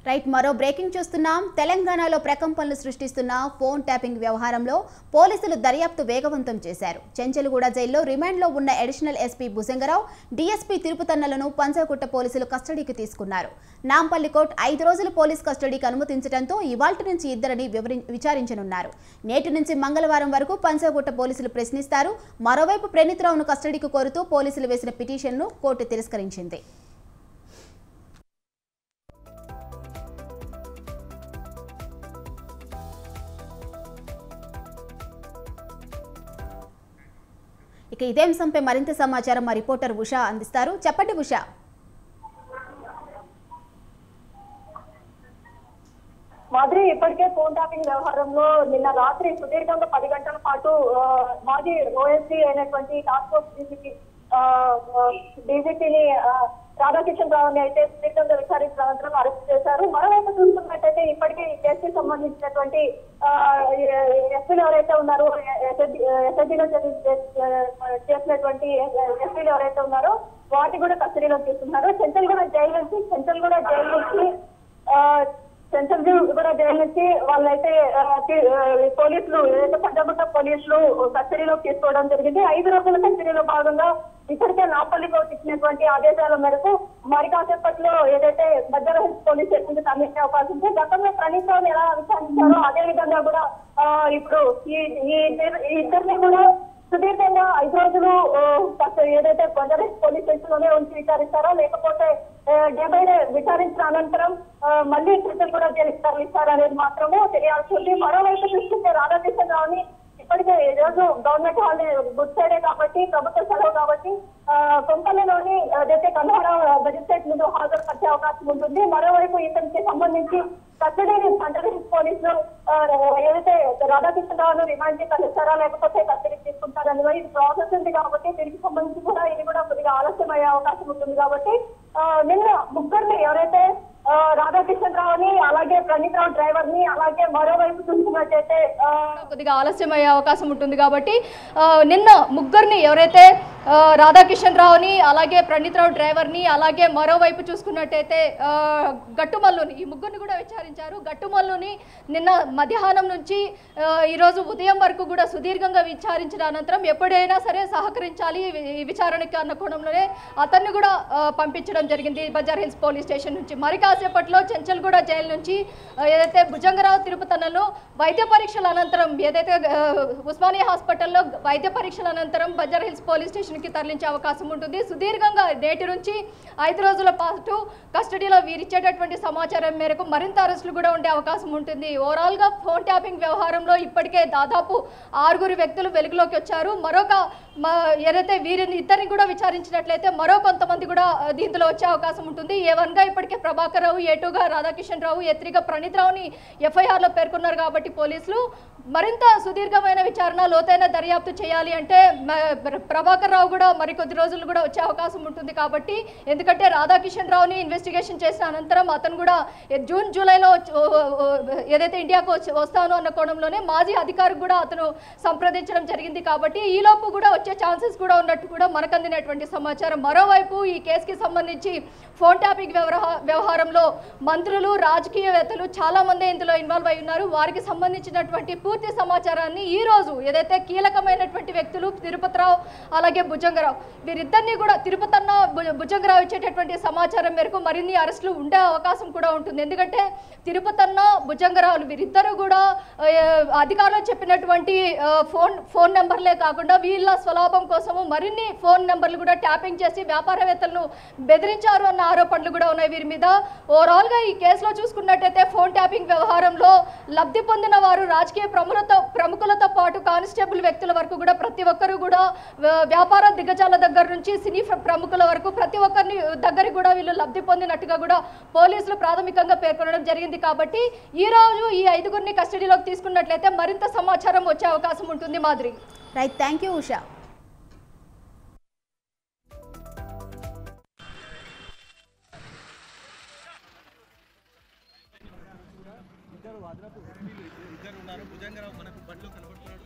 Right మరో breaking చూస్తున్నాం. తెలంగాణలో ప్రకంపనలు సృష్టిస్తున్న ఫోన్ ట్యాపింగ్ వ్యవహారంలో పోలీసులు దర్యాప్తు వేగవంతం చేశారు. చెంచల్గూడ జైల్లో రిమాండ్లో ఉన్న అడిషనల్ ఎస్పీ భుజంగరావు, డీఎస్పీ తిరుపతన్నలను పంజాగుట్ట పోలీసులు కస్టడీకి తీసుకున్నారు. నాంపల్లి కోర్టు 5 రోజులు పోలీస్ కస్టడీకి అనుమతించడంతో ఇవాల్టి నుంచి ఇద్దరిని విచారించనున్నారు. నేటి నుంచి మంగళవారం వరకు పంజాగుట్ట పోలీసులు ప్రశ్నిస్తారు. మరోవైపు ప్రణీత్రావును కస్టడీకి కోరుతూ పోలీసులు వేసిన పిటిషన్ను కోర్టు తిరస్కరించింది. ఇక ఇదే అంశంపై మరింత సమాచారం మా రిపోర్టర్ ఉషా అందిస్తారు. చెప్పండి ఉషా. మాదిరి ఇప్పటికే ఫోన్ ట్యాపింగ్ వ్యవహారంలో నిన్న రాత్రి సుదీర్ఘంగా 10 గంటల పాటు మాజీ ఓఎస్సీ అయినటువంటి టాస్క్ ఫోర్స్ డీజీపీని రాధాకిషన్ రావుని అయితే సుదీర్ఘంగా విచారించిన అనంతరం అరెస్ట్ చేశారు. మరోవైపు చూసుకున్నట్టయితే ఇప్పటికే ఈ కేసుకి సంబంధించినటువంటి ఎస్పీలు ఎవరైతే ఉన్నారో, ఎస్ఐటీలో చేసినటువంటి ఎస్పీలు ఎవరైతే ఉన్నారో వాటి కూడా కస్టడీలో తీసుకున్నారు. చెంచల్గూడ జైలు నుంచి వాళ్ళైతే పోలీసులు ఏదైతే పంజాగుట్ట పోలీసులు కస్టడీలో తీసుకోవడం జరిగింది. 5 రోజుల కస్టడీలో భాగంగా ఇప్పటికే నాంపల్లి కోర్టు ఇచ్చినటువంటి ఆదేశాల మేరకు మరి కాసేపట్లో ఏదైతే బంజారా హిల్స్ పోలీస్ స్టేషన్ తరలించే అవకాశం ఉంది. గతంలో ప్రణీత్రావుని ఎలా విచారించారో అదే విధంగా కూడా ఇప్పుడు ఈ ఇద్దరిని కూడా సుదీర్ఘంగా 5 రోజులు ఏదైతే బంజారా హిల్స్ పోలీస్ స్టేషన్ లోనే ఉంచి విచారిస్తారో లేకపోతే డే బై డే విచారించిన అనంతరం మళ్ళీ ట్రిపుల్ కూడా తరలిస్తారు అనేది మాత్రము తెలియాల్సి ఉంది. మరోవైపు చూస్తుంటే రాధాకిషన్ రావుని ఇప్పటికే ఈ రోజు గవర్నమెంట్ హాలిడే గుడ్ ఫ్రైడే కాబట్టి, ప్రభుత్వ సెలవు కాబట్టి కొంపల్లిలోని ఏదైతే కన్హారా మెజిస్ట్రేట్ ముందు హాజరుపరిచే అవకాశం ఉంటుంది. మరోవైపు ఇతనికి సంబంధించి కస్టడీని బంజారా హిల్స్ పోలీసులు ఏదైతే రాధాకిషన్ రావును రిమాండ్ కి తరలిస్తారా లేకపోతే కస్టడీకి తీసుకుంటారని ఇది ప్రాసెస్ ఉంది కాబట్టి దీనికి సంబంధించి కూడా ఇది కూడా కొద్దిగా ఆలస్యం అయ్యే అవకాశం ఉంటుంది. కాబట్టి నిన్న ముగ్గురిని ఎవరైతే రాధాకిషన్ రావుని, అలాగే ప్రణీత్రావు డ్రైవర్ ని, అలాగే మరోవైపు చూసుకున్నట్టయితే కొద్దిగా ఆలస్యం అయ్యే అవకాశం ఉంటుంది. కాబట్టి నిన్న ముగ్గురిని ఎవరైతే రాధాకిషన్ రావుని, అలాగే ప్రణీత్రావు డ్రైవర్ని, అలాగే మరోవైపు చూసుకున్నట్టయితే గట్టుమల్లుని, ఈ ముగ్గురిని కూడా విచారించారు. గట్టుమల్లుని నిన్న మధ్యాహ్నం నుంచి ఈరోజు ఉదయం వరకు కూడా సుదీర్ఘంగా విచారించిన అనంతరం ఎప్పుడైనా సరే సహకరించాలి ఈ విచారణకి అన్న కోణంలోనే అతన్ని కూడా పంపించడం జరిగింది బంజారా హిల్స్ పోలీస్ స్టేషన్ నుంచి. మరి కాసేపట్లో చెంచల్గూడ జైలు నుంచి ఏదైతే భుజంగరావు తిరుపతన్నను వైద్య పరీక్షల అనంతరం ఏదైతే ఉస్మానియా హాస్పిటల్లో వైద్య పరీక్షల అనంతరం బంజారా హిల్స్ పోలీస్ స్టేషన్కి తరలించే అవకాశం ఉంటుంది. సుదీర్ఘంగా నేటి నుంచి 5 రోజుల పాటు కస్టడీలో వీరిచ్చేటటువంటి సమాచారం మేరకు మరింత అరెస్టులు కూడా ఉండే అవకాశం ఉంటుంది. ఓవరాల్గా ఫోన్ ట్యాపింగ్ వ్యవహారంలో ఇప్పటికే దాదాపు 6 వ్యక్తులు వెలుగులోకి వచ్చారు. మరొక ఏదైతే వీరిని ఇద్దరిని కూడా విచారించినట్లయితే మరో కొంతమంది కూడా దీంట్లో వచ్చే అవకాశం ఉంటుంది. A1గా ఇప్పటికే ప్రభాకర్ రావు, A2గా రాధాకిషన్ రావు, A3గా ప్రణీత్రావుని FIRలో పేర్కొన్నారు. కాబట్టి పోలీసులు మరింత సుదీర్ఘమైన విచారణ, లోతైన దర్యాప్తు చేయాలి అంటే ప్రభాకర్ రావు కూడా మరికొద్ది రోజులు కూడా వచ్చే అవకాశం ఉంటుంది. కాబట్టి ఎందుకంటే రాధాకిషన్ రావుని ఇన్వెస్టిగేషన్ చేసిన అనంతరం అతను కూడా జూన్ జూలైలో ఏదైతే ఇండియాకు వస్తాను అన్న కోణంలోనే మాజీ అధికారికి కూడా అతను సంప్రదించడం జరిగింది. కాబట్టి ఈలోపు కూడా వచ్చే ఛాన్సెస్ కూడా ఉన్నట్టు కూడా మనకు అందినటువంటి సమాచారం. మరోవైపు ఈ కేసుకి సంబంధించి ఫోన్ ట్యాపింగ్ వ్యవహారంలో మంత్రులు, రాజకీయవేత్తలు చాలా మంది ఇందులో ఇన్వాల్వ్ అయి ఉన్నారు. వారికి సంబంధించినటువంటి పూర్తి సమాచారాన్ని ఈ రోజు ఏదైతే కీలకమైనటువంటి వ్యక్తులు తిరుపతిరావు, అలాగే భుజంగరావు, వీరిద్దరిని కూడా తిరుపతన్న, భుజంగరావు ఇచ్చేటటువంటి సమాచారం మేరకు మరిన్ని అరెస్టులు ఉండే అవకాశం కూడా ఉంటుంది. ఎందుకంటే తిరుపతన్న, భుజంగరావులు వీరిద్దరూ కూడా అధికారులు చెప్పినటువంటి ఫోన్ నెంబర్లే కాకుండా వీళ్ళ స్వలాభం కోసము మరిన్ని ఫోన్ నెంబర్లు కూడా ట్యాపింగ్ చేసి వ్యాపారవేత్తలను బెదిరించారు అన్న ఆరోపణలు కూడా ఉన్నాయి వీరి మీద. ఓవరాల్గా ఈ కేసులో చూసుకున్నట్టయితే ఫోన్ ట్యాపింగ్ వ్యవహారంలో లబ్ధి పొందిన వారు రాజకీయ ప్రముఖులతో పాటు కానిస్టేబుల్ వ్యక్తుల వరకు కూడా ప్రతి ఒక్కరు కూడా వ్యాపార దిగ్గజాల దగ్గర నుంచి సినీ ప్రముఖుల వరకు ప్రతి ఒక్కరిని దగ్గరికి కూడా వీళ్ళు లబ్ధి పొందినట్టుగా కూడా పోలీసులు ప్రాథమికంగా పేర్కొనడం జరిగింది. కాబట్టి ఈ రోజు ఈ 5గురిని కస్టడీలోకి తీసుకున్నట్లయితే మరింత సమాచారం వచ్చే అవకాశం ఉంటుంది. మాదిరి రైట్, థ్యాంక్ యూ ఉషా. ఇద్దరు ఉన్నారు. భుజంగరావు మనకు బండ్లో కనబడుతున్నాడు.